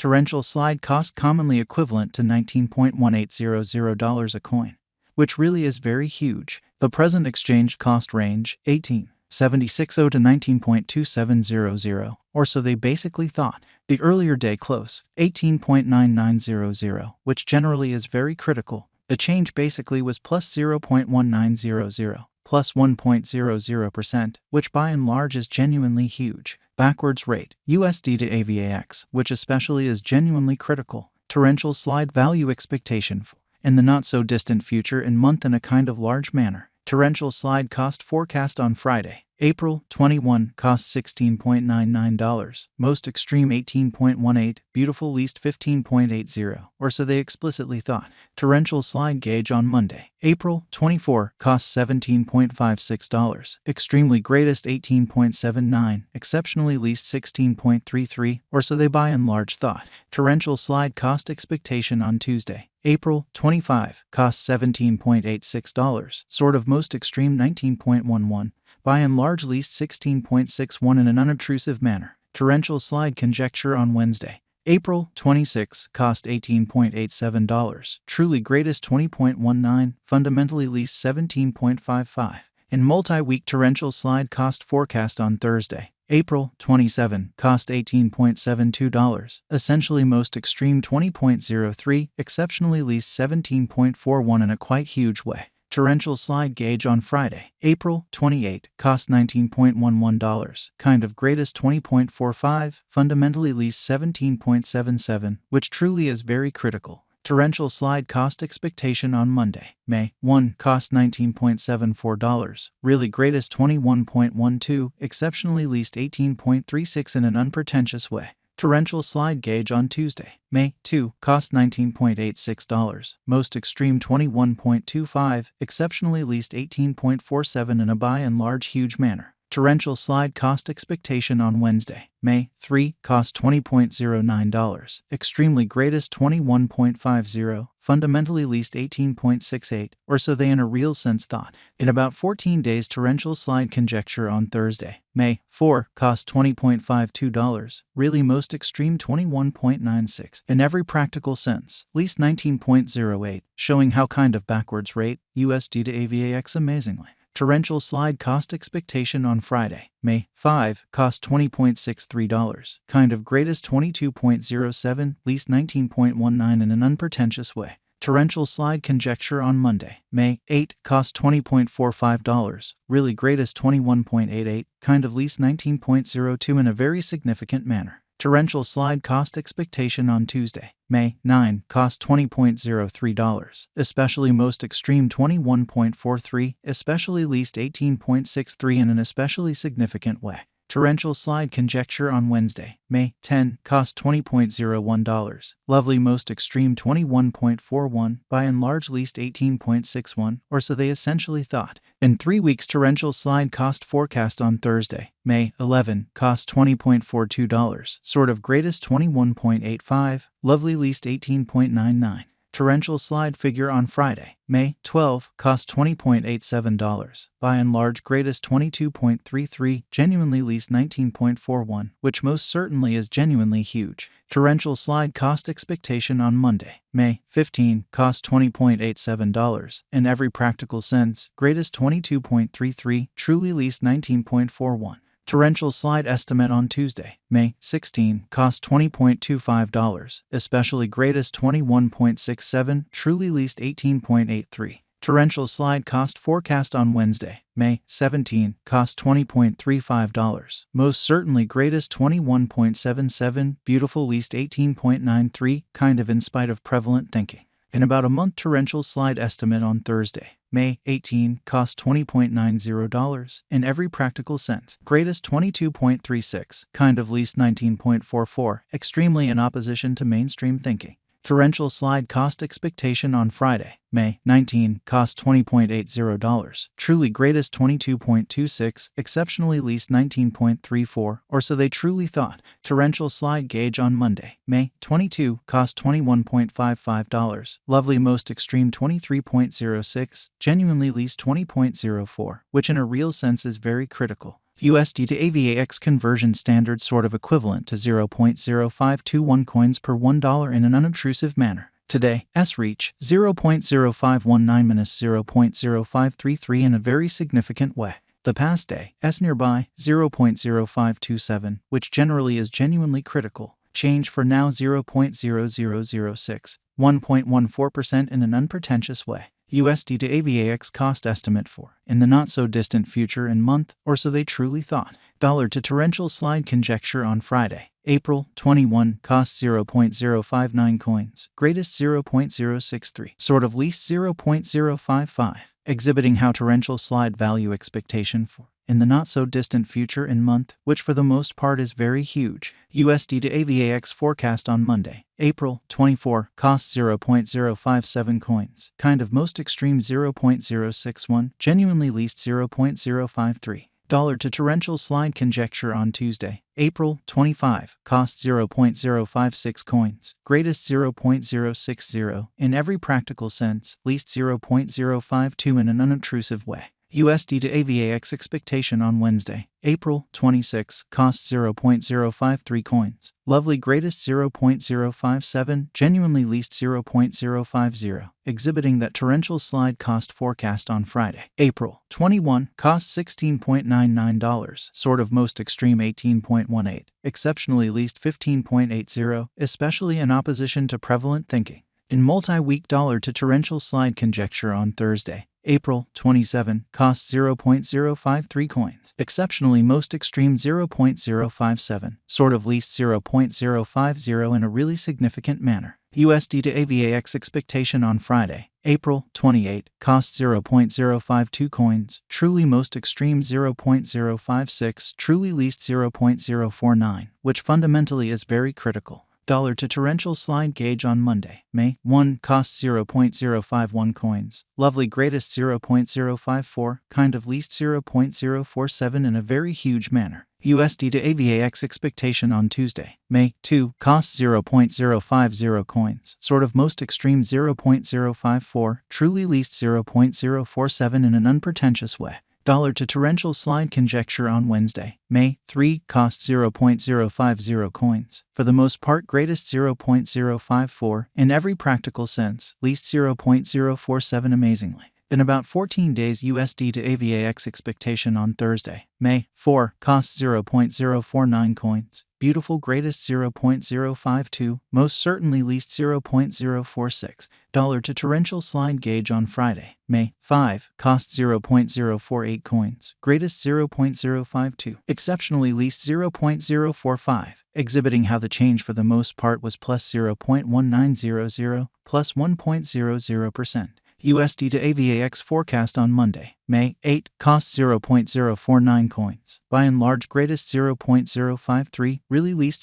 Torrential slide cost commonly equivalent to $19.1800 a coin, which really is very huge. The present exchange cost range, 18.760 to 19.2700, or so they basically thought. The earlier day close, 18.9900, which generally is very critical. The change basically was plus 0.1900, plus 1.00%, which by and large is genuinely huge. Backwards rate, USD to Avax, which especially is genuinely critical. Torrential slide value expectation in the not-so-distant future in month in a kind of large manner. Torrential slide cost forecast on Friday, April 21, cost $16.99, most extreme 18.18, beautiful least 15.80, or so they explicitly thought. Torrential slide gauge on Monday, April 24, cost $17.56, extremely greatest 18.79, exceptionally least 16.33, or so they by and large thought. Torrential slide cost expectation on Tuesday, April 25, cost $17.86, sort of most extreme 19.11, by and large least 16.61 in an unobtrusive manner. Torrential slide conjecture on Wednesday, April 26, cost $18.87, truly greatest 20.19, fundamentally least 17.55. In multi-week torrential slide cost forecast on Thursday, April 27, cost $18.72, essentially most extreme 20.03, exceptionally least 17.41 in a quite huge way. Torrential slide gauge on Friday, April 28, cost $19.11, kind of greatest 20.45, fundamentally least 17.77, which truly is very critical. Torrential slide cost expectation on Monday, May 1, cost $19.74, really greatest 21.12, exceptionally least 18.36 in an unpretentious way. Torrential slide gauge on Tuesday, May 2, cost $19.86, most extreme 21.25, exceptionally least 18.47 in a by and large huge manner. Torrential slide cost expectation on Wednesday, May 3, cost $20.09, extremely greatest 21.50, fundamentally least 18.68, or so they in a real sense thought. In about 14 days torrential slide conjecture on Thursday, May 4, cost $20.52, really most extreme 21.96, in every practical sense, least 19.08, showing how kind of backwards rate, USD to AVAX amazingly. Torrential slide cost expectation on Friday, May 5, cost $20.63, kind of greatest 22.07, least 19.19 in an unpretentious way. Torrential slide conjecture on Monday, May 8, cost $20.45, really greatest 21.88, kind of least 19.02 in a very significant manner. Torrential slide cost expectation on Tuesday, May 9, cost $20.03, especially most extreme 21.43, especially least 18.63 in an especially significant way. Torrential slide conjecture on Wednesday, May 10, cost $20.01, lovely most extreme 21.41, by and large least 18.61, or so they essentially thought. In 3 weeks torrential slide cost forecast on Thursday, May 11, cost $20.42, sort of greatest 21.85, lovely least 18.99. Torrential slide figure on Friday, May 12, cost $20.87, by and large greatest 22.33, genuinely least 19.41, which most certainly is genuinely huge. Torrential slide cost expectation on Monday, May 15, cost $20.87, in every practical sense, greatest 22.33, truly least 19.41. Torrential slide estimate on Tuesday, May 16, cost $20.25, especially greatest 21.67, truly least 18.83. Torrential slide cost forecast on Wednesday, May 17, cost $20.35, most certainly greatest 21.77, beautiful least 18.93, kind of in spite of prevalent thinking. In about a month torrential slide estimate on Thursday, May 18, cost $20.90, in every practical sense, greatest 22.36, kind of least 19.44, extremely in opposition to mainstream thinking. Torrential slide cost expectation on Friday, May 19, cost $20.80, truly greatest 22.26, exceptionally least 19.34, or so they truly thought. Torrential slide gauge on Monday, May 22, cost $21.55, lovely most extreme 23.06, genuinely least 20.04, which in a real sense is very critical. USD to AVAX conversion standard sort of equivalent to 0.0521 coins per $1 in an unobtrusive manner. Today, S reach 0.0519-0.0533 in a very significant way. The past day, S nearby 0.0527, which generally is genuinely critical. Change for now 0.0006, 1.14% in an unpretentious way. USD to AVAX cost estimate for, in the not-so-distant future in month, or so they truly thought. Dollar to torrential slide conjecture on Friday, April 21, cost 0.059 coins, greatest 0.063, sort of least 0.055, exhibiting how torrential slide value expectation for, in the not-so-distant future in month, which for the most part is very huge. USD to AVAX forecast on Monday, April 24, cost 0.057 coins, kind of most extreme 0.061, genuinely least 0.053. Dollar to torrential slide conjecture on Tuesday, April 25, cost 0.056 coins, greatest 0.060, in every practical sense, least 0.052 in an unobtrusive way. USD to AVAX expectation on Wednesday, April 26, cost 0.053 coins, lovely greatest 0.057, genuinely least 0.050, exhibiting that torrential slide cost forecast on Friday, April 21, cost $16.99, sort of most extreme 18.18, exceptionally least 15.80, especially in opposition to prevalent thinking. In multi-week dollar to torrential slide conjecture on Thursday, April 27, cost 0.053 coins, exceptionally most extreme 0.057, sort of least 0.050 in a really significant manner. USD to AVAX expectation on Friday, April 28, cost 0.052 coins, truly most extreme 0.056, truly least 0.049, which fundamentally is very critical. Dollar to torrential slide gauge on Monday, May 1, cost 0.051 coins, lovely greatest 0.054, kind of least 0.047 in a very huge manner. USD to AVAX expectation on Tuesday, May 2, cost 0.050 coins, sort of most extreme 0.054, truly least 0.047 in an unpretentious way. Dollar to torrential slide conjecture on Wednesday, May 3, cost 0.050 coins, for the most part greatest 0.054, in every practical sense, least 0.047 amazingly. In about 14 days USD to AVAX expectation on Thursday, May 4, cost 0.049 coins, beautiful greatest 0.052, most certainly least 0.046. Dollar to torrential slide gauge on Friday, May 5, cost 0.048 coins, greatest 0.052, exceptionally least 0.045, exhibiting how the change for the most part was plus 0.1900, plus 1.00%. USD to AVAX forecast on Monday, May 8, cost 0.049 coins, by and large greatest 0.053, really least